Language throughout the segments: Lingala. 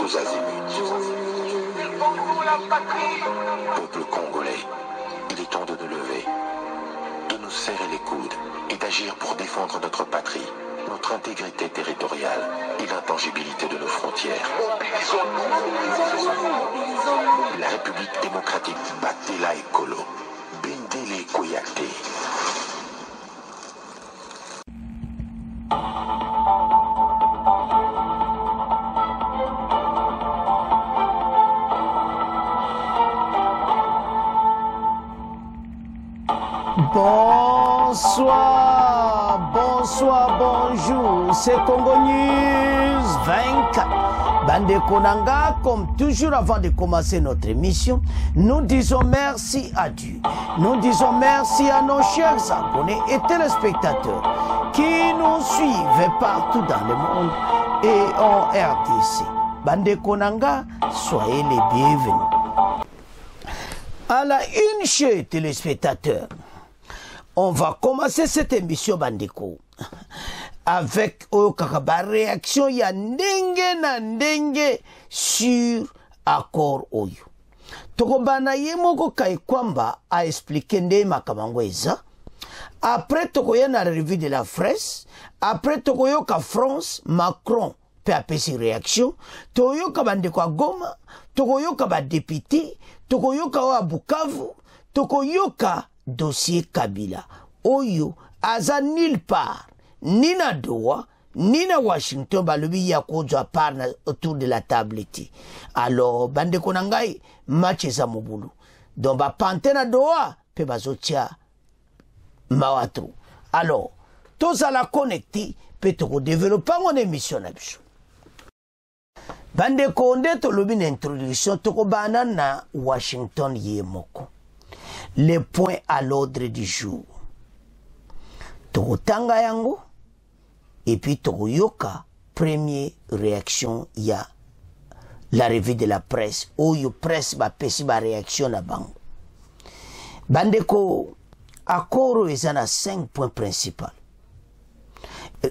tous azimuts. Peuple congolais, il est temps de nous lever, de nous serrer les coudes et d'agir pour défendre notre patrie, notre intégrité territoriale et l'intangibilité de nos frontières. La République démocratique Batela Ekolo, Bendele Koyate. Bonsoir, bonsoir, bonjour, c'est Congo News 24. Bande Konanga, comme toujours avant de commencer notre émission, nous disons merci à Dieu. Nous disons merci à nos chers abonnés et téléspectateurs qui nous suivent partout dans le monde et en RDC. Bande Konanga, soyez les bienvenus. À la une, chers téléspectateurs, on va commencer cette émission Bandeko avec la réaction ya ndenge na ndenge sur accord oyo. Tokobana yemoko Kaikwamba a expliqué nde makamango eza. Après tokoya na revue de la presse, après tokoyoka France, Macron pe apesi réaction, tokoyoka bandeko Goma, tokoyoka ba député, tokoyoka wa Bukavu, tokoyoka dossier Kabila. Oyo aza nulle part, ni na Doha, ni na Washington, balobi ya kozwa part autour de la table. Alors, bande konangai, match eza mobulu. Donc, ba pante na Doha, pe bazotia mawatro. Alors, toza la connecté, pe toko développer mon émission na biso. Bande konde to lobi na introduction, toko bana na Washington yemoko. Les points à l'ordre du jour. Tokotanga yango et puis tokoyoka première réaction ya la revue de la presse oyo presse ba pesi ba réaction na bango. Bandeko accord ezana 5 points principaux.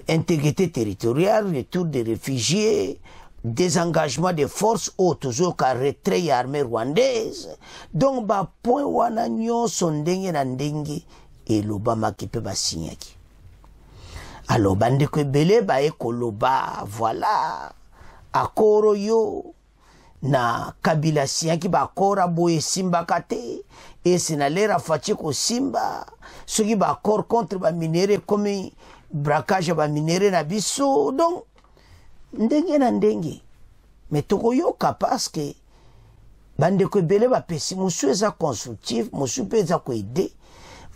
Intégrité territoriale, retour des réfugiés, désengagement des forces autour ka retrait ya armée rwandaise. Donc ba point wana nyonso ndenge na ndenge et l'Obama qui peut signer. Alors bandeko ebele ba ekoloba voilà akoro yo na Kabila siaki ba akora boye simba kate et sinalera fachi ko simba soki ba accord contre ba minere comme braquage ba minere na biso. Donc ndenge na ndenge mais tokoyoka parce que bandeko ebele ba pesi musu eza constructif, musu pe eza ko aider,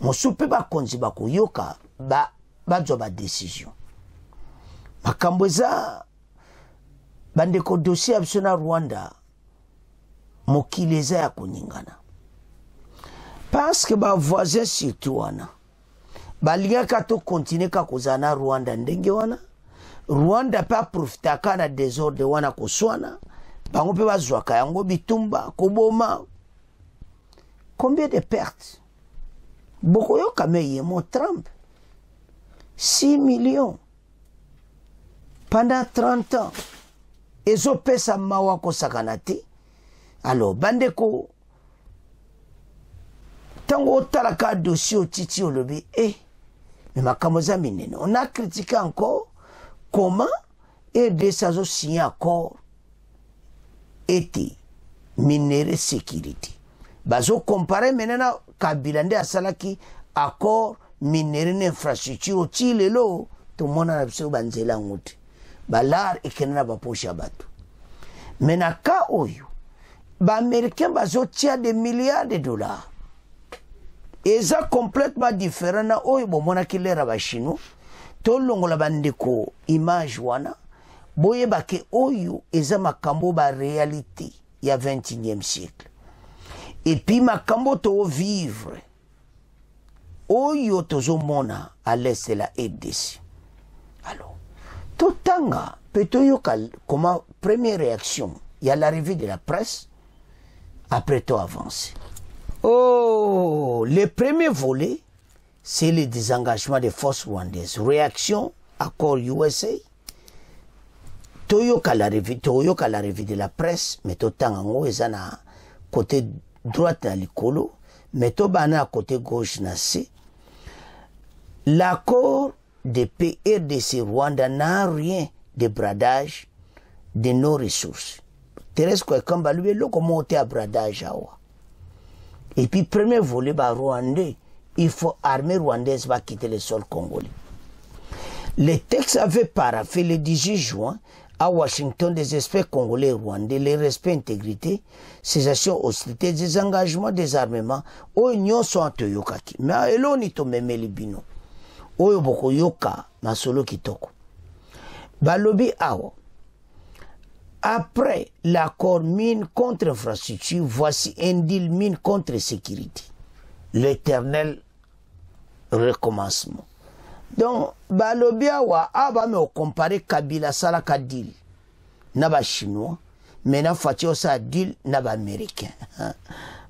musu pe ba konzi ba koyoka ba bazo ba décision. Makambo eza bandeko dossier biso na Rwanda mokili eza ya koningana parce que ba voisin surtout wana balingaka to continuer ka kozana Rwanda ndenge wana Rwanda pa profitaka na désordre wana koswana bango pe bazwaka yango bitumba koboma. Combien de pertes? Beaucoup yo kameye mon Trump 6 millions pendant 30 ans. Ezo pesa mawa ko sakanati. Alors bandeko tango talaka dossier titi olobi mais makamoza minene on a critiqué encore comment aider Sazo signer accord était minéré sécurité. Bazo comparer maintenant Kabila nde asalaki accord minéré infrastructure au Chilelo tout le monde a besoin banzela ngote. Balar ekenana ba poche bato. Mais na ka oyo ba américain bazo tia des milliards de dollars. Et ça complètement différent na oyo bomona kilera ba chino. To longola bandeko image wana boye bake oyo eza makambo ba réalité ya 21e siècle. Et puis makambo to vivre oyo tozo mona à l'est de la RDC. Alors totanga petoyo comment première réaction il y a la revue de la presse après to avancer. Oh, le premier volet c'est le désengagement des forces rwandaises. Réaction, accord USA. toyoka la revue de la presse mais totanga ngo eza na côté droite na likolo mais tobana à côté gauche na C. L'accord de paix RDC Rwanda n'a rien de bradage de nos ressources. Thérèse Kouekamba lui le comment à bradage awa. Et puis premier volet ba rwandais, il faut armée rwandaise va quitter le sol congolais. Le texte avait paraphé le 18 juin à Washington des experts congolais et rwandais, le respect, intégrité, cessation, hostilité, des engagements, des armements, aux unions sont en toyokaki. Mais là, on est au même libino. Oyo boko yoka, masolo kitoko. Balobi awa. Après l'accord mine contre infrastructure, voici un deal mine contre sécurité. L'éternel recommencement. Donc, balobi awa, aba me comparer Kabila salaka deal. Naba chinois, maintenant fatio sa deal naba américain.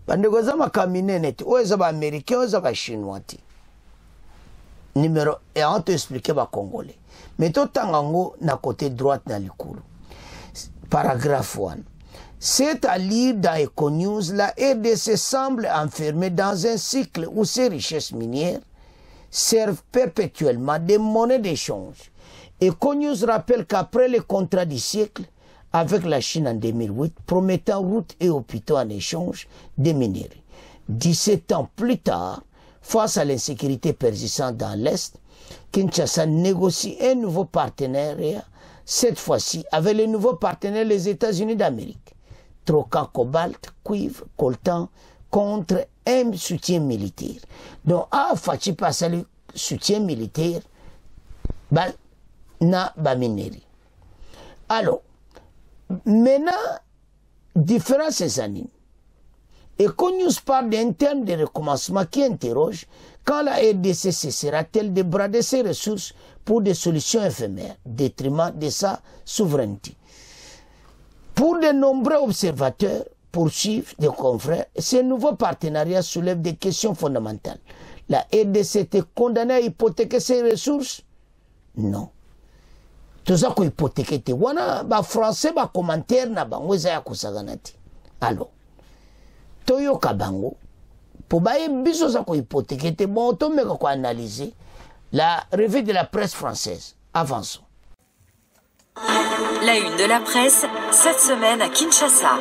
Bandeko zama kaminene ti, oyo zaba américain, oyo zaba chinois ti. Numéro, et on te expliquer ba congolais. Mais tout tangango na côté droite na likulu. Paragraphe 1. C'est à lire dans Econews, la RDC semble enfermée dans un cycle où ses richesses minières servent perpétuellement des monnaies d'échange. Econews rappelle qu'après le contrat du siècle avec la Chine en 2008, promettant routes et hôpitaux en échange des minerais. 17 ans plus tard, face à l'insécurité persistante dans l'Est, Kinshasa négocie un nouveau partenariat, cette fois-ci avec les nouveaux partenaires les États-Unis d'Amérique, troquant cobalt, cuivre, coltan contre un soutien militaire. Donc, Fachi passe le soutien militaire na minerie. Alors, maintenant, différence ces années. Et qu'on nous parle d'un terme de recommencement qui interroge quand la RDC cessera-t-elle de brader ses ressources pour des solutions éphémères, détriment de sa souveraineté. Pour de nombreux observateurs, poursuivent des confrères, ce nouveau partenariat soulève des questions fondamentales. La RDC était condamnée à hypothéquer ses ressources? Non. Tout ça qu'on hypothéquait, wana ba français ba commentaire na bango za ya kusaganati. Alors, toyo kabango pour baye biso za ko hypothéquer te bon to meka ko analyser la revue de la presse française. Avançons. La une de la presse cette semaine à Kinshasa.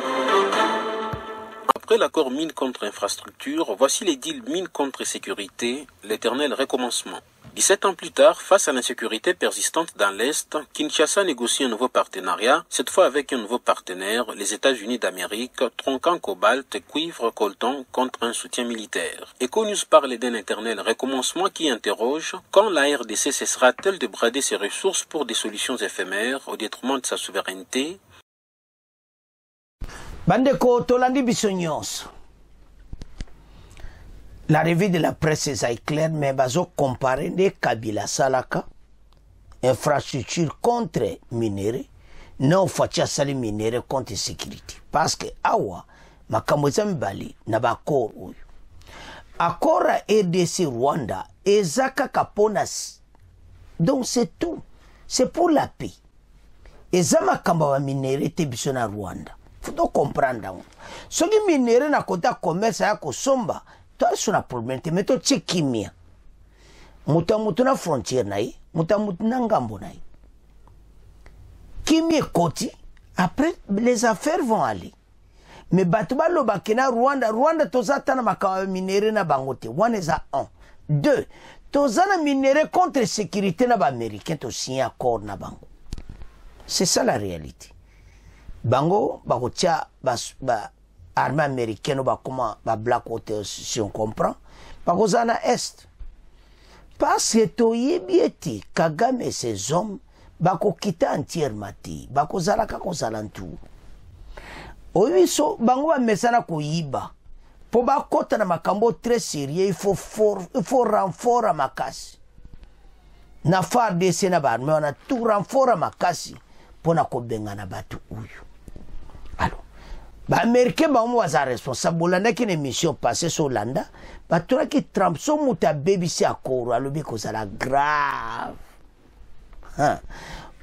Après l'accord mine contre infrastructure, voici les deals mine contre sécurité, l'éternel recommencement. 17 ans plus tard, face à l'insécurité persistante dans l'Est, Kinshasa négocie un nouveau partenariat, cette fois avec un nouveau partenaire, les États-Unis d'Amérique, tronquant cobalt, cuivre, coltan contre un soutien militaire. Econews parle d'un éternel recommencement qui interroge quand la RDC cessera-t-elle de brader ses ressources pour des solutions éphémères au détriment de sa souveraineté? Bandeko tolandi biso nyonso. La revue de la presse est claire, mais bazo comparer de Kabila Salaka, infrastructure contre minerais, non fatia sali minerais contre sécurité. Parce que awa, makamboza mbali, nabakor uyu. Accord à RDC Rwanda, ezaka kaponas. Donc c'est tout. C'est pour la paix. Ezama kamba minerais te biso na Rwanda. Faut donc comprendre. Ce qui minerais na kota commerce ya kosomba, toi sur un problème mais toi tu kimia muta na frontière naï muta na ngambo naï kimia koti après les affaires vont aller mais batuba lo bakena Rwanda tozata na makawa minéré na bangote one is a 1 2 tozana minéré contre sécurité na ba américain to signer accord na bango. C'est ça la réalité. Bango bakotia ba armée américaine ou comment Blackwater si on comprend parce qu'on a est parce que toyebieti Kagame et ses hommes bako kita entièrement bako zalaka ko zalantou oyiso bango ba mesana ko yiba po bakota na makambo très sérieux il faut renfort à makasi na FARDC na ba armée on a tout renfort à makasi pona ko benga na batu uyu. Alors les Américains sont responsables de une émission passée sur Landa. Ils qui Trump sont muta baby si à Koro, à l'objet que ça grave.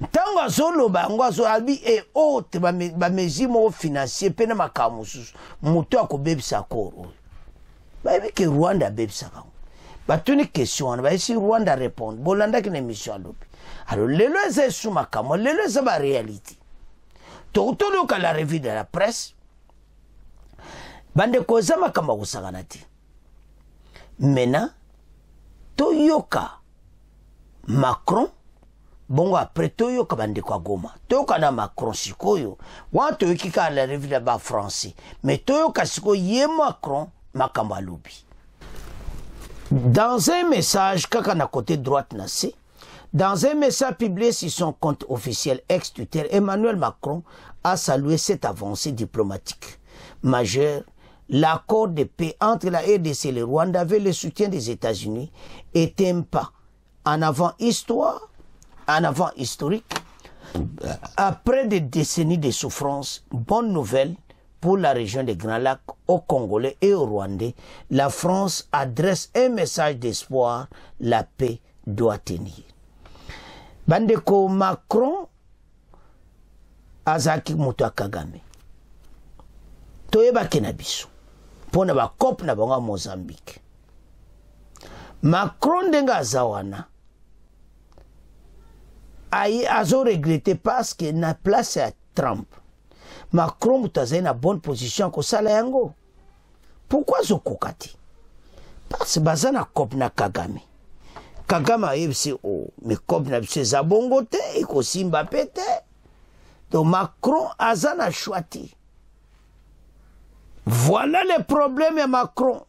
Tango azoloba ngo albi e ote ba mezimo financier pena makamusu muto akobebisa koro ba ke Rwanda bebisa ka ba tuni question ba si Rwanda répondre bolanda ki na mission alobi alors lelo eza sous makamo lelo eza ba réalité to ka la revue de la presse bande koza makamba kusakana ti mena to yoka Macron bongo après toyoka bande kwa Goma toyoka na Macron sikoyo watu yikika la revue de ba français mais toyoka siko ye Macron makamba lobi dans un message kaka na côté droite na C dans un message publié sur son compte officiel ex-Twitter, Emmanuel Macron a salué cette avancée diplomatique majeure. L'accord de paix entre la RDC et le Rwanda avec le soutien des États-Unis est un pas en avant historique. Après des décennies de souffrance, bonne nouvelle pour la région des Grands Lacs, aux Congolais et aux Rwandais. La France adresse un message d'espoir. La paix doit tenir. Bandeko Macron azaki mutu Kagame. Toyeba kenabiso. Pona ba COP na bango Mozambique. Macron denga azawana. Aïe azo regretté parce que na place à Trump. Macron mutaza na bonne position ko sala yango. Pourquoi zo kokati? Parce que bazana COP na Kagame. Kagame ayebisi o me COP na biso za bongo te iko simba pete. Donc Macron azana choiti. Voilà le problème ya Macron.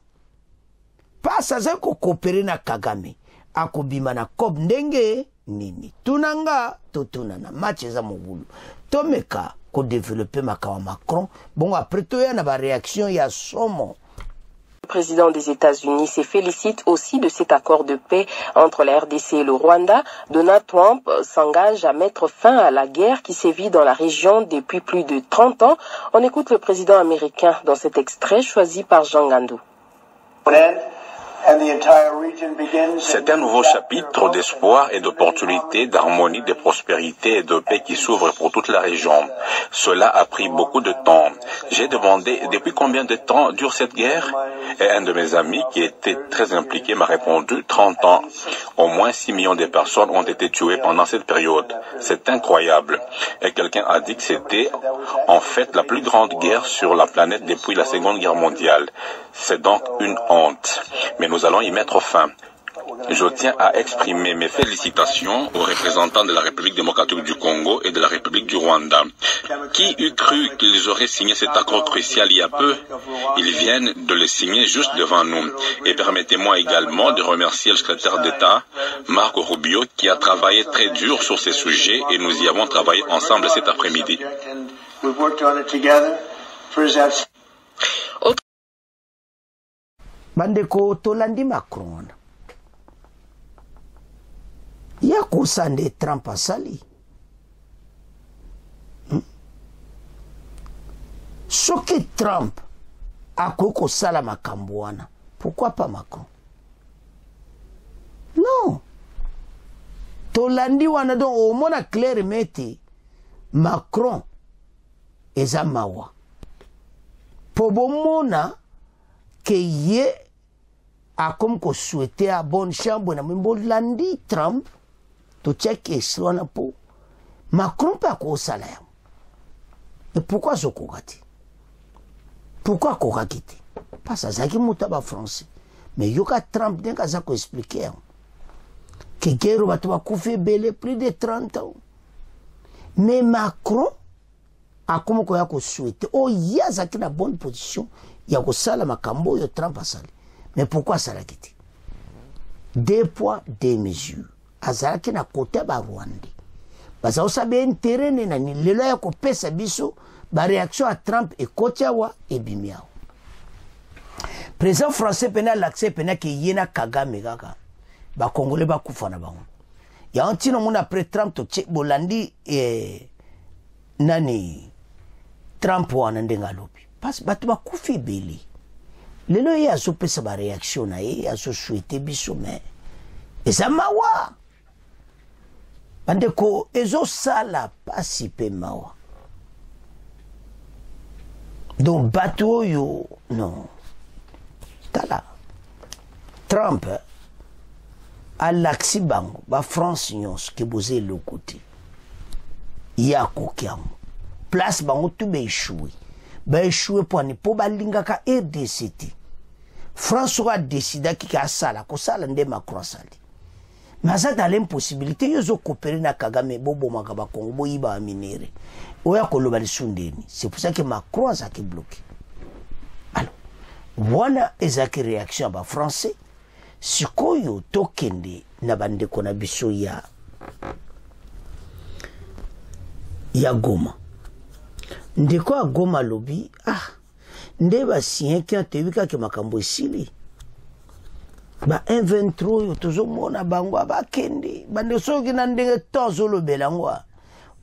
Pas ça ko coopérer na Kagame. Akobima na COP ndenge nini. Tunanga to tunana match za mobulu. Tomeka ko développer makawa Macron. Bon après to ya na ba réaction ya somo. Le président des États-Unis se félicite aussi de cet accord de paix entre la RDC et le Rwanda. Donald Trump s'engage à mettre fin à la guerre qui sévit dans la région depuis plus de 30 ans. On écoute le président américain dans cet extrait choisi par Jean Gandou. C'est un nouveau chapitre d'espoir et d'opportunité, d'harmonie, de prospérité et de paix qui s'ouvre pour toute la région. Cela a pris beaucoup de temps. J'ai demandé depuis combien de temps dure cette guerre et un de mes amis qui était très impliqué m'a répondu 30 ans. Au moins 6 millions de personnes ont été tuées pendant cette période. C'est incroyable. Et quelqu'un a dit que c'était en fait la plus grande guerre sur la planète depuis la Seconde Guerre mondiale. C'est donc une honte. Mais nous allons y mettre fin. Je tiens à exprimer mes félicitations aux représentants de la République démocratique du Congo et de la République du Rwanda. Qui eût cru qu'ils auraient signé cet accord crucial il y a peu? Ils viennent de le signer juste devant nous. Et permettez-moi également de remercier le secrétaire d'État, Marco Rubio, qui a travaillé très dur sur ces sujets et nous y avons travaillé ensemble cet après-midi. Bandeko tolandi Macron. Ya kusande Trump asali. Soki Trump akoko sala makambo wana, pourquoi pas Macron? Non. Tolandi wana donc au mona clair meti Macron eza mawa. Pobo mona que ye a comme ko souhaité à bonne chambre na mbo landi Trump to check eswana po Macron pas ko sala ya. Et pourquoi ce kokati? Pourquoi kokakiti? Parce que ça qui mutaba français. Mais yoka Trump denka za ko expliquer que guerre va toi couper belé plus de 30 ans. Mais Macron a comme ko ya ko souhaité oh ya za ki na bonne position. Il y a sala makambo yo Trump asali. Mais pourquoi ça l'a quitté? 2 poids, 2 mesures. Azalaki na côté ba Rwanda. Baza osabe intérêt na ni lelo ya ko pesa biso ba réaction à Trump et kotiawa et bimiao. Président français pena l'accès pena ki yena Kagame kaka. Ba Congolais ba kufa na bango. Ya antino mona après Trump to check bolandi nani Trump wana ndenga lobi. Parce que batu ba kufi beli. Lelo ye aso pesa ba réaction na ye aso souhaité biso mais eza mawa. bandeko ezosala pasi pe mawa. Donc bato oyo non tala Trump alaksi bango ba France nyonso ke boze le côté ya kokiamo place bango tu be échoué poni po balingaka RDC. France a décidé ki ka sala ko sala nde Macron sali. Mais ça dans l'impossibilité yozo coopérer na Kagame bobo makaba Congo boyiba minere. Oya koloba lisundeni. C'est pour ça que Macron a qui bloqué. Alors, voilà ezaki réaction ba français. Sikoyo tokende na bande kona biso ya Goma. Ndeko a Goma lobi nde ba sien ki atebika ke makambo esili. Ba M23 yo tozomona bango abakende bande soki na ndenge tozo lobela ngwa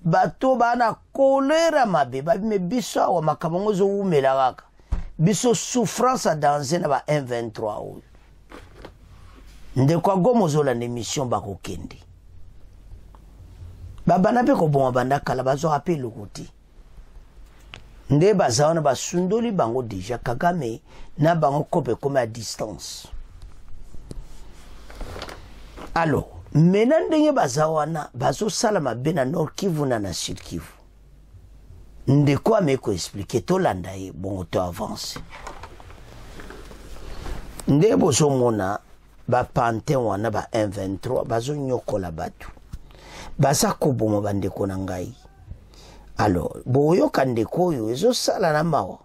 bato bana kolera mabe babime biso wa makambo zo umela kaka biso souffrance dans na ba M23 oyo ndeko Goma zola na mission bakokende babana pe ko bon banda kala bazo appel lokoti nde bazawana basundoli bango déjà Kagame na bango kope comme à distance. Alors maintenant ndenge bazawana bazo sala mabe na Nord Kivu na Sud Kivu ndeko ameko expliquer to landa ye bon to avance nde bozo mona ba pante wana ba M23 bazo nyokola batu baza kobomo bandeko na ngai. Alors, boyo kandeko yo ezo sala na mawa.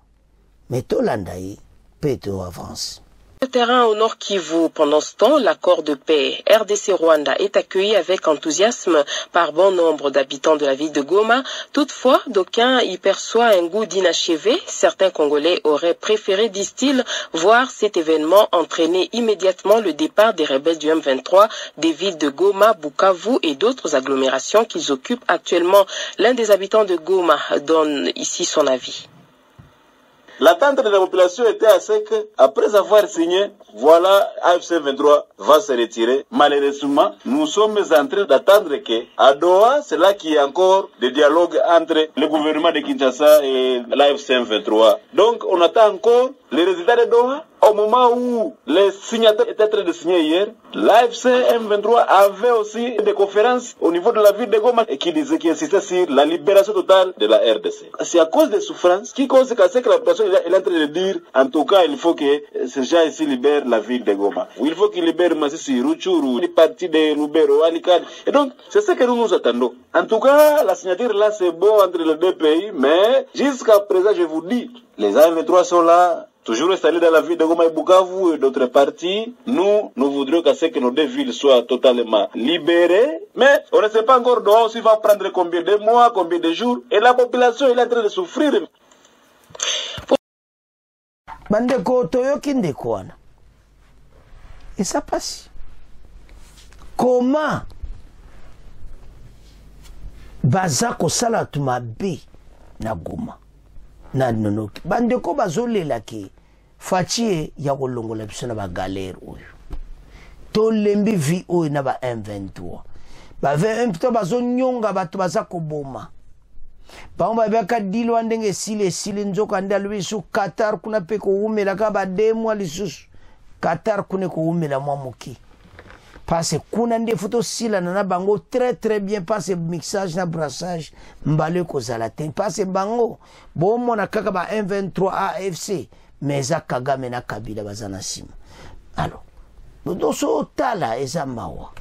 Mais to landa ye pe to avance. Le terrain au Nord Kivu, pendant ce temps, l'accord de paix RDC-Rwanda est accueilli avec enthousiasme par bon nombre d'habitants de la ville de Goma. Toutefois, d'aucuns y perçoivent un goût d'inachevé. Certains Congolais auraient préféré, disent-ils, voir cet événement entraîner immédiatement le départ des rebelles du M23 des villes de Goma, Bukavu et d'autres agglomérations qu'ils occupent actuellement. L'un des habitants de Goma donne ici son avis. L'attente de la population était à ce que, après avoir signé, voilà, AFC 23 va se retirer. Malheureusement, nous sommes en train d'attendre que, à Doha, c'est là qu'il y a encore des dialogues entre le gouvernement de Kinshasa et l'AFC 23. Donc, on attend encore les résultats de Doha. Au moment où les signataires étaient en train de signer hier, l'AFC M23 avait aussi des conférences au niveau de la ville de Goma et qui insistait sur la libération totale de la RDC. C'est à cause des souffrances qui conséquence que la population est en train de dire, en tout cas, il faut que ces gens ici libèrent la ville de Goma. Il faut qu'ils libèrent Massissi, Rutshuru, les parties de Lubero, Alikad. Et donc, c'est ce que nous attendons. En tout cas, la signature là, c'est beau entre les deux pays, mais jusqu'à présent, je vous dis, les M23 sont là, toujours installés dans la ville de Goma et Bukavu et d'autres parties. Nous voudrions que nos deux villes soient totalement libérées. Mais on ne sait pas encore d'où il va prendre combien de mois, combien de jours. Et la population est en train de souffrir. Bandeko toyoki ndeko wana. Et ça passe. Comment bazako sala tumabe na Goma na nonoki bandeko bazolela ke fatie ya kolongola biso na ba galère oyo to lembi vi oyo na ba M23 ba V1 bazonyonga bato bazako boma ba beka dilo ndenge sile nzoka ndalo biso Qatar kuna pe ko umela ka ba demwa lisusu Qatar kuna ko umela mwa moki parce kuna nde photo sila na bango très bien parce mixage na brassage mbale ko zalatin parce bango bo mona kaka ba M23 AFC mais za Kagame na Kabila bazana sima. Alors doso tala eza mawa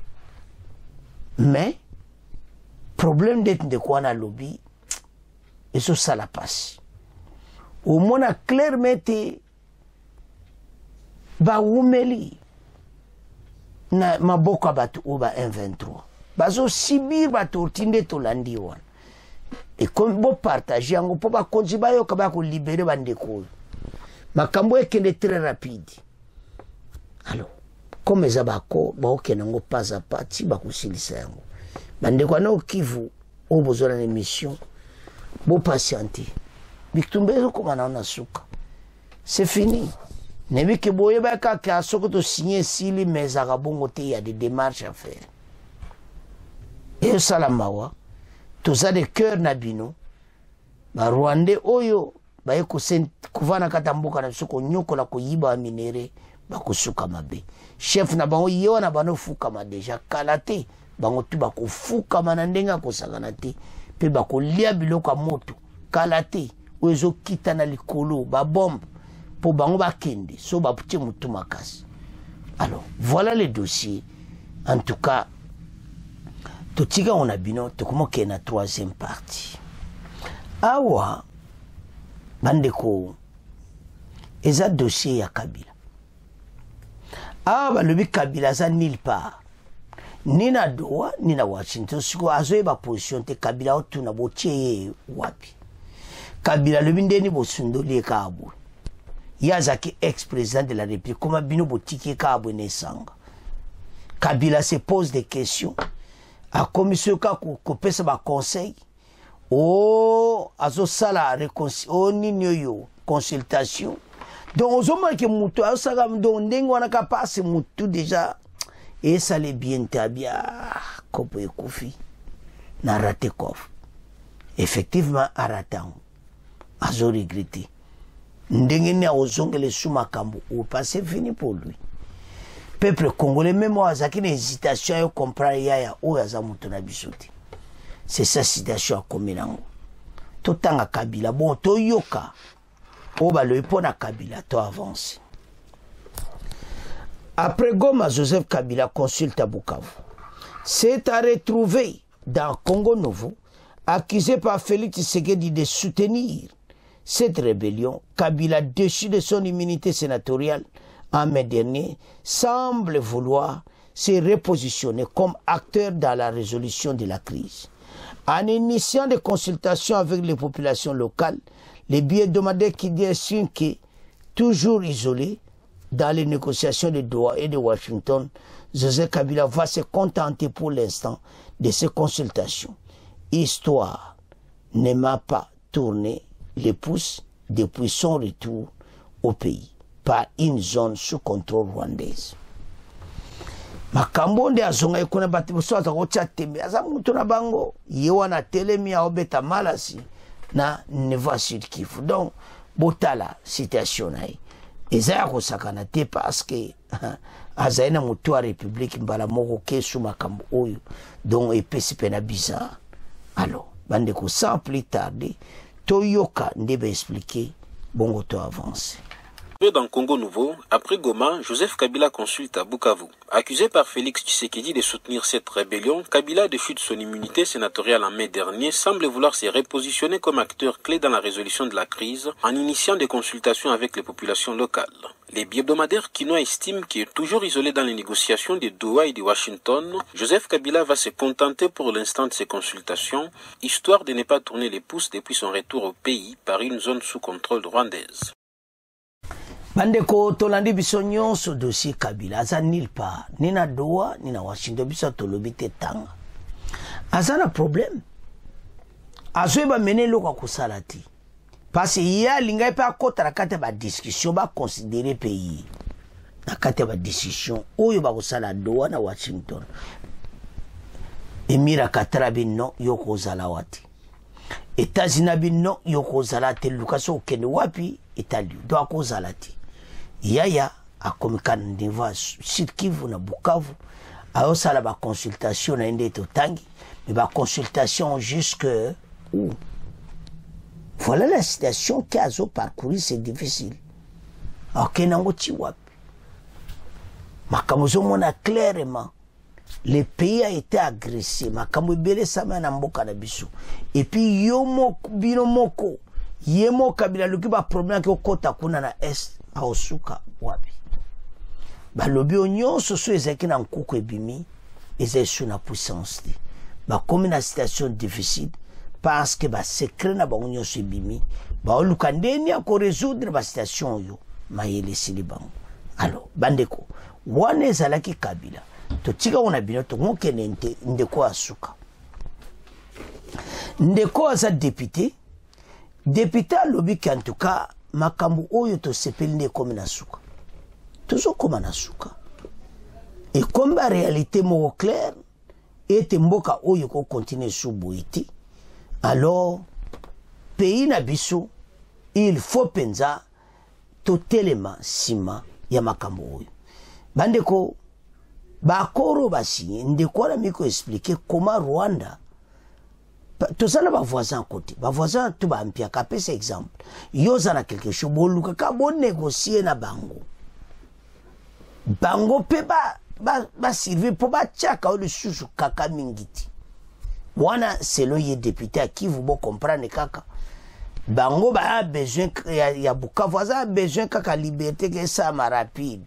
mais problème de quoi na lobby et ça la passe au mona clairement ba umeli na maboko batu uba M23 bazo sibir batu tinde to landi wana et comme bo partager yango po ba konzi bayo ka ba ko libérer bandeko makambo ekende très rapide. Alors comme ezabako ba okenango pas à pas ti ba kusilisa yango bandeko na Kivu obozola na mission bo patienter bitumbezo koma na suka c'est fini. Nebi ke boye ba ka ka soko to signer sili mais arabongo te, il y a des démarches à faire. et salamawa toza de cœur na bino ba Rwandais oyo ba eko kuvana kata mboka na biso konyokola koyiba minere bakosuka mabe chef na bango yewa na bano fukama deja kala te bango tu bakofukama na ndenge akosakana te mpe bakolia biloko ya moto kala te oyo ezokita na likolo babombe mpo bango bakende so baputie motu makasi. Alors voilà le dossier. En tout cas totika on a bino tokomoke na troisième partie awa bandeko eza dossier ya Kabila. Awa balobi Kabila aza nulle part ni na Doha ni na Washington siko azoyeba position te Kabila otuna botie ye wapi. Kabila lobi ndeni bosundoli eka abu yazaki ex-président de la République koma bino botiki eka abu nesanga. Kabila se pose des questions a commission ka kopesa ba conseil o azo sala o nini yo consultation donc ozoma ke mutu asaka ndo ndenge wana ka passe mutu déjà et ça les bien tabia kopo ekufi na raté kof effectivement aratango azo regretter ndenge ne ozongele suma kambo ou passé fini pour lui. Peuple congolais même azaki na hésitation yo comprendre yaya o yaza mutu na bisoti. C'est sa situation à Kominango. Totanga Kabila. Bon, to yoka. Oba le pona Kabila, to avance. Après Goma, Joseph Kabila consulte à Bukavu. C'est à retrouver dans Congo Nouveau, accusé par Félix Tshisekedi de soutenir cette rébellion. Kabila, déchu de son immunité sénatoriale en mai dernier, semble vouloir se repositionner comme acteur dans la résolution de la crise. En initiant des consultations avec les populations locales, les hebdomadaires qui disent que, toujours isolé dans les négociations de Doha et de Washington, Joseph Kabila va se contenter pour l'instant de ces consultations. Histoire ne m'a pas tourné les pouces depuis son retour au pays par une zone sous contrôle rwandaise. Makambo nde azonga ekona bati so azakotia tembe aza mutu na bango yewa na telemi obeta malasi na Neva Sud Kivu. Donc botala situation na eza ya kosakana te parce que azaina mutu wa République mbala moko kesu makambo oyo donc epesi pena bizarre. Alors bandeko sans plus tarder toyoka ndebe expliquer bongo to avance. Dans Congo Nouveau, après Goma, Joseph Kabila consulte à Bukavu. Accusé par Félix Tshisekedi de soutenir cette rébellion, Kabila, déchu de son immunité sénatoriale en mai dernier, semble vouloir se repositionner comme acteur clé dans la résolution de la crise en initiant des consultations avec les populations locales. Les hebdomadaires kinois estiment qu'il est toujours isolé dans les négociations de Doha et de Washington. Joseph Kabila va se contenter pour l'instant de ces consultations, histoire de ne pas tourner les pouces depuis son retour au pays par une zone sous contrôle rwandaise. Bandeko tolandi biso nyonso dossier Kabila aza nulle part ni na Doha ni na Washington biso tolobi te tanga aza na problème azoyeba mene eloko kosala te parce ye alingai mpe akota na kati ya badiscussion baconsidere pays na kati ya badiscussion oyo bakosala Doha na Washington. Emira Katara bino yo kozala wati États-Unis bino yo kozala te lukaso okende wapi Italie do akozala te yaya akomikana Neva Sud Kivu na Bukavu aosala ba consultation na ende totangi mais ba consultation jusque où voilà la situation qui a parcouru, c'est difficile. Ok nango ti wapi makamuzo mona clairement le pays a été agressé makambo ebele sama na mboka na biso et puis yomo bino moko yemo Kabila luki ba problème ke okota kuna na est aosuka wapi balobi nyonso so ezaki na nkuku ebimi ezesu na puissance te bakomi na situation difficile parce que ba secret na bango nyonso ebimi baoluka ndeni ako résoudre ba situation oyo mayele esili bango. Alors bandeko wana ezalaki Kabila totika ona bino tongokende ndeko asuka ndeko aza député alobi ki en tout cas makambo oyo tosepeli nde ekomi na suka tozokoma na suka ekomba réalité moko claire ete mboka oyo ko continue sous boiti, alors pays na biso il faut penza totelema sima ya makambo oyo. Bandeko bakoro basi ndeko na miko expliquer comment Rwanda tozala ba voisins à côté, ba voisins tout ba mpia ka pesa exemple. Yoza na quelque chose boluka ka bon négocier na bango. Bango pe ba servir pour ba tchaka o le susu kaka mingiti. Wana selo ye député à qui vous bon comprendre kaka. Bango ba a besoin ya Bukavu a besoin kaka liberté que ça ma rapide.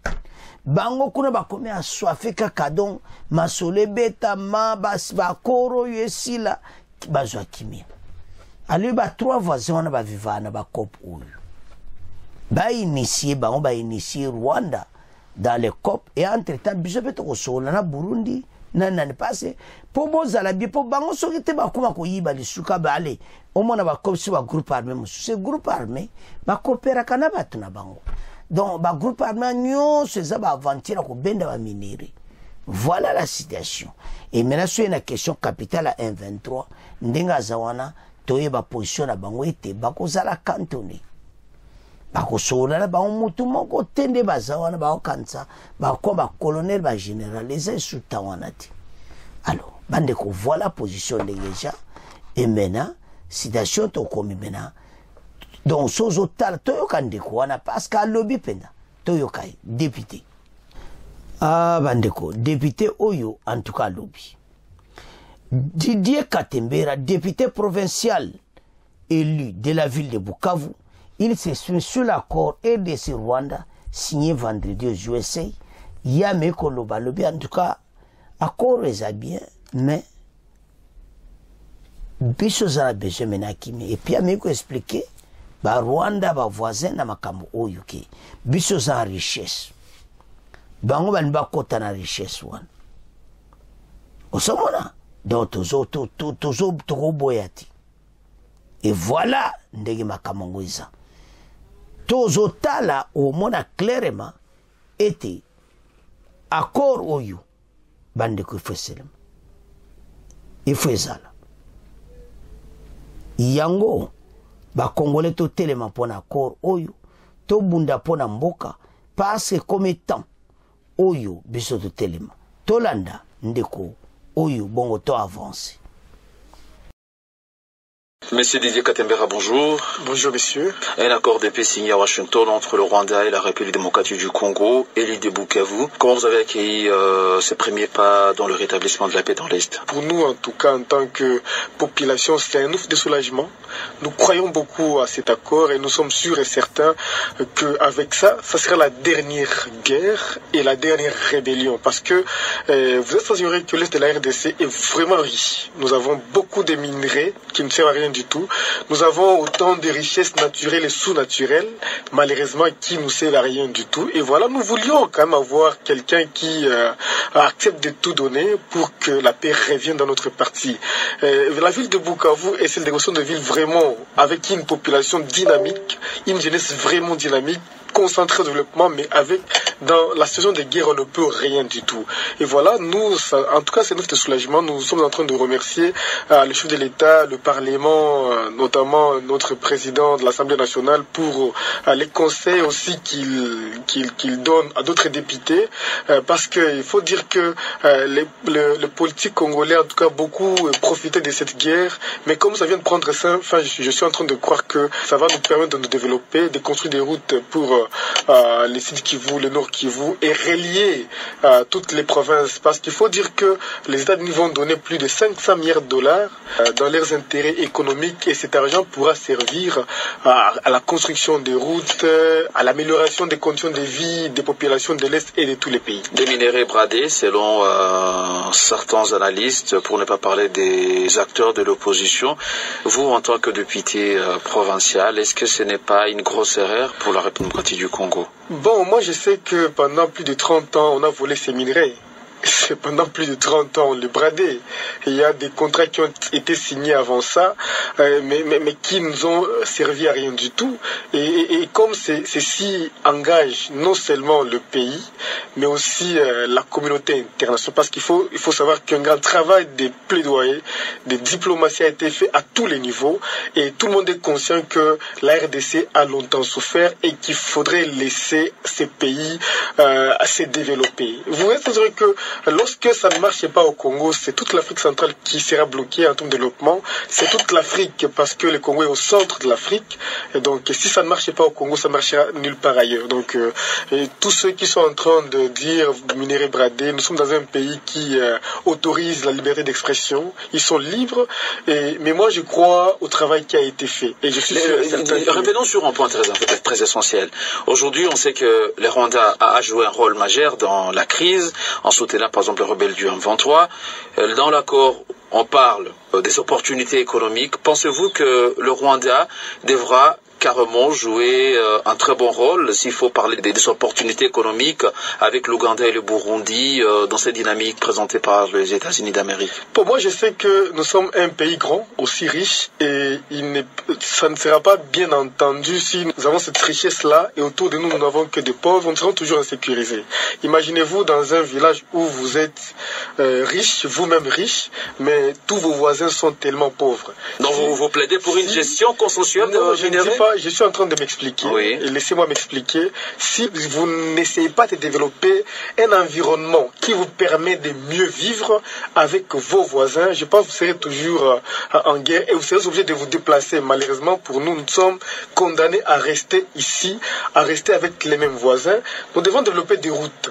Bango kuna ba komi assoiffé kaka donc masole beta ma bas ba koro yesila bazwa kimia. Ali ba trois voisins wana ba vivana ba COP oyo. Ba initier bango ba initier Rwanda dans les COP et entre-temps biso beto ko sola na Burundi na passé pour bozala bien pour bango soki te ba kuma ko yiba lisuka ba ale au moins ba COP si ba groupe armé ce groupe armé ba coopéra kana batu na bango donc ba groupe armé nyo c'est ça ba aventure ko benda ba minere. Voilà la situation. Et maintenant sur une question capitale à 1,23 ndenga zawana toye ba position na bango ete ba ko zala cantonné. Bakosola na bango mutu moko tende bazawana ba kansa ba ko ba colonel ba général les sous tawanati. Alors bandeko voilà position de déjà et maintenant situation to komi maintenant donc sozo tal to yokandeko wana parce que lobby penda to yokai député bandeko député oyo en tout cas lobby Didier Katembera député provincial élu de la ville de Bukavu. Il s'exprime sur l'accord RDC Rwanda signé vendredi aux USA. Yame Koloba Lobi, en tout cas, accord est bien, mais biso a besoin maintenant kimi. Et puis Yame ko expliquer, ba Rwanda ba voisin na makambo oyuke. Biso za richesse. Bango ban ba kota na richesse wan. Osomona, donc tozo boyati. Et voilà ndenge makambo iza. Tozotala au mona clairement était accord oyo bande ko feselem ifezala yango ba congolais to telema pona accord oyo to bunda pona mboka parce que comme temps oyo biso to telema tolanda ndeko oyo bongo to avancer. Monsieur Didier Katembera, bonjour. Bonjour, messieurs. Un accord de paix signé à Washington entre le Rwanda et la République démocratique du Congo et l'île de Bukavu. Comment vous avez accueilli ces premiers pas dans le rétablissement de la paix dans l'Est? Pour nous, en tout cas, en tant que population, c'est un ouf de soulagement. Nous croyons beaucoup à cet accord et nous sommes sûrs et certains qu'avec ça, ça sera la dernière guerre et la dernière rébellion. Parce que vous êtes assurés que l'Est de la RDC est vraiment riche. Nous avons beaucoup de minerais qui ne servent à rien du tout. Nous avons autant de richesses naturelles et sous-naturelles, malheureusement, qui nous servent à rien du tout. Et voilà, nous voulions quand même avoir quelqu'un qui accepte de tout donner pour que la paix revienne dans notre parti. La ville de Bukavu est celle de ville vraiment avec une population dynamique, une jeunesse vraiment dynamique, concentré au développement, mais avec, dans la situation de guerre, on ne peut rien du tout. Et voilà, nous, en tout cas, c'est notre soulagement. Nous sommes en train de remercier le chef de l'État, le Parlement, notamment notre président de l'Assemblée nationale, pour les conseils aussi qu'il donne à d'autres députés, parce qu'il faut dire que le politique congolais, en tout cas, beaucoup profitaient de cette guerre, mais comme ça vient de prendre fin, je suis en train de croire que ça va nous permettre de nous développer, de construire des routes pour les Sud Kivu, le Nord Kivu et relier toutes les provinces, parce qu'il faut dire que les États-Unis vont donner plus de 500 milliards de dollars dans leurs intérêts économiques et cet argent pourra servir à la construction des routes, à l'amélioration des conditions de vie des populations de l'Est et de tous les pays. Des minéraux bradés selon certains analystes, pour ne pas parler des acteurs de l'opposition. Vous, en tant que député provincial, est-ce que ce n'est pas une grosse erreur pour la République du Congo? Bon, moi je sais que pendant plus de 30 ans, on a volé ces minerais. pendant plus de 30 ans, on le bradait. Il y a des contrats qui ont été signés avant ça, mais qui nous ont servi à rien du tout. Et comme ceci engage non seulement le pays, mais aussi la communauté internationale, parce qu'il faut savoir qu'un grand travail de plaidoyer, de diplomatie a été fait à tous les niveaux, et tout le monde est conscient que la RDC a longtemps souffert et qu'il faudrait laisser ces pays se développer. Vous êtes sûr que lorsque ça ne marche pas au Congo, c'est toute l'Afrique centrale qui sera bloquée en termes de développement. C'est toute l'Afrique parce que le Congo est au centre de l'Afrique. Et donc, si ça ne marche pas au Congo, ça ne marchera nulle part ailleurs. Donc, tous ceux qui sont en train de dire minerai bradé, nous sommes dans un pays qui autorise la liberté d'expression. Ils sont libres. Mais moi, je crois au travail qui a été fait. Et je suis certain. Revenons sur un point très essentiel. Aujourd'hui, on sait que le Rwanda a joué un rôle majeur dans la crise, en soutenant par exemple les rebelles du M23. Dans l'accord, on parle des opportunités économiques. Pensez-vous que le Rwanda devra carrément jouer un très bon rôle s'il faut parler des opportunités économiques avec l'Ouganda et le Burundi dans cette dynamique présentée par les États-Unis d'Amérique? Pour moi, je sais que nous sommes un pays grand, aussi riche, et ça ne sera pas bien entendu si nous avons cette richesse-là et autour de nous, nous n'avons que des pauvres, nous serons toujours insécurisés. Imaginez-vous dans un village où vous êtes riche, vous-même riche, mais tous vos voisins sont tellement pauvres. Donc vous plaidez pour une gestion consensuelle de minerais? Je suis en train de m'expliquer, oui. Et laissez-moi m'expliquer. Si vous n'essayez pas de développer un environnement qui vous permet de mieux vivre avec vos voisins, je pense que vous serez toujours en guerre et vous serez obligé de vous déplacer. Malheureusement, pour nous, nous sommes condamnés à rester ici, à rester avec les mêmes voisins. Nous devons développer des routes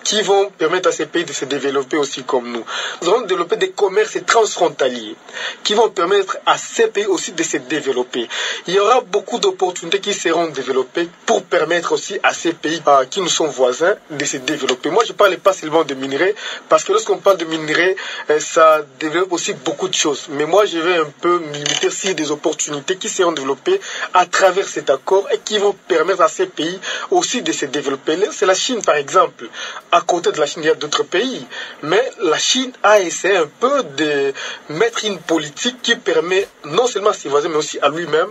qui vont permettre à ces pays de se développer aussi comme nous. Nous allons développer des commerces transfrontaliers qui vont permettre à ces pays aussi de se développer. Il y aura beaucoup d'opportunités qui seront développées pour permettre aussi à ces pays qui nous sont voisins de se développer. Moi, je ne parle pas seulement de minerais, parce que lorsqu'on parle de minerais, ça développe aussi beaucoup de choses. Mais moi, je vais un peu me limiter sur des opportunités qui seront développées à travers cet accord et qui vont permettre à ces pays aussi de se développer. C'est la Chine, par exemple. À côté de la Chine, il y a d'autres pays. Mais la Chine a essayé un peu de mettre une politique qui permet non seulement à ses voisins, mais aussi à lui-même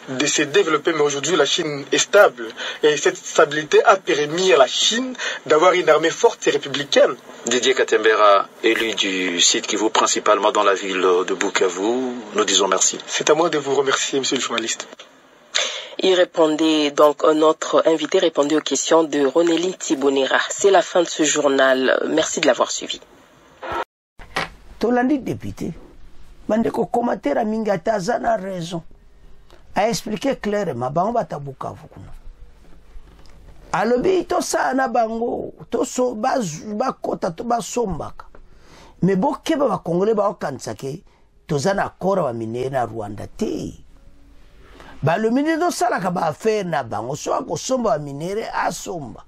de se développer. Mais aujourd'hui, la Chine est stable. Et cette stabilité a permis à la Chine d'avoir une armée forte et républicaine. Didier Katembera, élu du site Kivu, principalement dans la ville de Bukavu, nous disons merci. C'est à moi de vous remercier, monsieur le journaliste. Il répondait donc, notre invité répondait aux questions de Ronéline Thibonera. C'est la fin de ce journal. Merci de l'avoir suivi. Tolandi député, bandeko commentaire à Mingata Zana raison. A expliqué clairement, bango batabuka vukuna. Alobi to sana bango, to so bakota to basombaka. Mais bokeba ba Congolais ba okansake, to zana kora wa minere na Rwanda te. Ba le minere do sala ka ba faire na bango so akosomba wa minere asomba.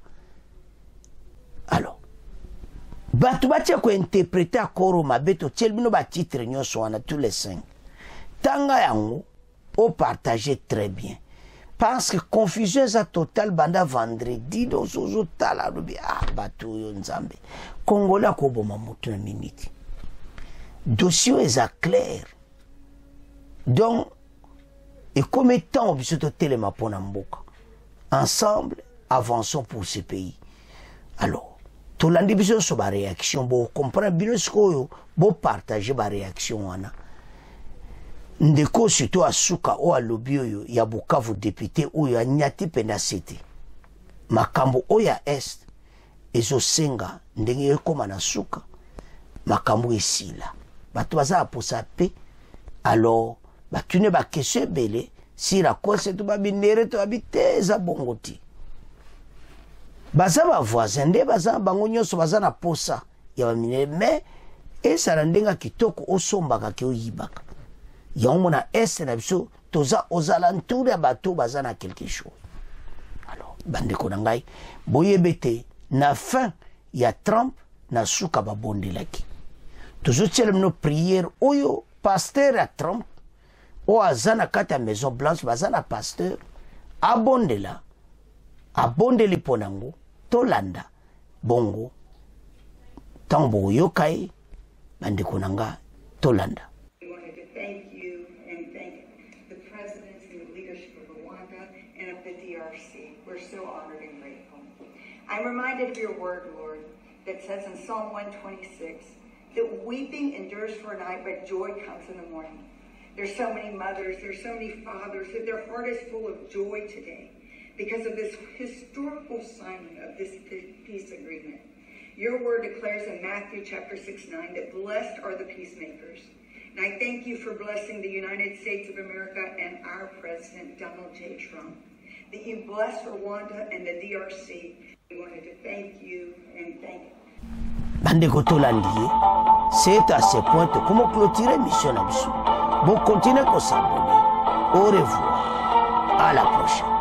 Alors batu batia ko interpréter akoro mabeto tselbino ba titre nyonso wana tous les 5. Tanga yango o partager très bien. Parce que confusion est totale banda vendredi do sozo tala rubi batu yo nzambe. Congolais ko boma mutu na minute. Dossier est clair. Donc et comme étant bisoto telema pona mboka. Ensemble avançons pour ce pays. Alors tolandi biso so ba réaction bo comprendre bino sikoyo bo partager ba réaction wana ndeko surtout asuka o alobi oyo ya Bukavu député oyo anyati pena cité makambo oya est ezosenga ndenge ekoma na suka makambo esila bato baza aposa pe alors batune ba question belé si la cause to ba binere to abiteza bongoti baza ba voisin nde baza bango nyonso baza na posa ya baminere mais esala ndenga kitoko osombaka ke oyibaka yango na est na biso toza aux alentours ya bato baza na quelque chose. Alors bandeko na ngai boyebete na fin ya Trump na suka babondelaki tozotiela mino prière oyo pasteur ya Trump o aza na kati ya Maison Blanche baza na pasteur abondela abondeli mpo nango tolanda bongo tambo yokai bandeko nanga tolanda. We wanted to thank you and thank the presidents and the leadership of Rwanda and of the DRC. We're so honored and grateful. I'm reminded of your word, Lord, that says in Psalm 126 that weeping endures for a night, but joy comes in the morning. There's so many mothers, there's so many fathers that their heart is full of joy today because of this historical signing of this peace agreement. Your word declares in Matthew chapter 6:9 that blessed are the peacemakers. And I thank you for blessing the United States of America and our President, Donald J. Trump, that you bless Rwanda and the DRC. We wanted to thank you and thank you. Bandeko tolandi, c'est à ce point que comment clôturer mission na biso. Bon, continuez comme ça. Au revoir. À la prochaine.